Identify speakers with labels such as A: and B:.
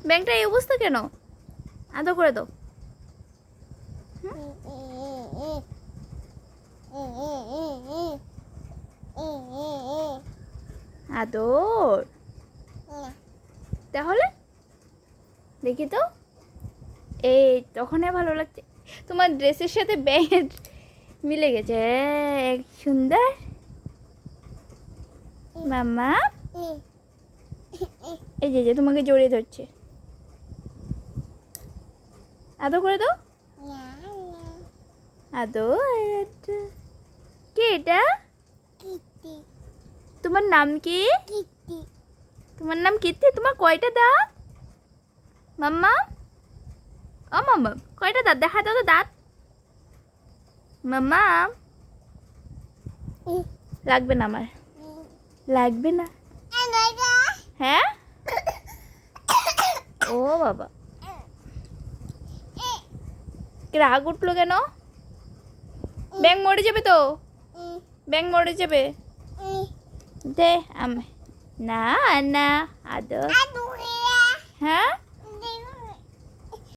A: ব্যাংকটা এই অবস্থা কেন? আদর করে দাও। আদর তাহলে দেখি তো। এই তখনই ভালো লাগছে। তোমার ড্রেসের সাথে ব্যাগ মিলে গেছে, সুন্দর। মাম্মা এই যে তোমাকে জড়িয়ে ধরছে, আদর করে দাও। আদর। কে এটা? তোমার নাম কি? তোমার নাম কীর্তি। তোমার কয়টা দাঁত মাম্মা? ও মাম্মা কয়টা দাঁত দেখা দাও তো দাঁত। মাম্মা লাগবে না আমার, লাগবে না। হ্যাঁ ও বাবা, রাগ উঠলো কেন? ব্যাং মরে যাবে তো, ব্যাং মরে যাবে। দে আমি না না আদর। হ্যাঁ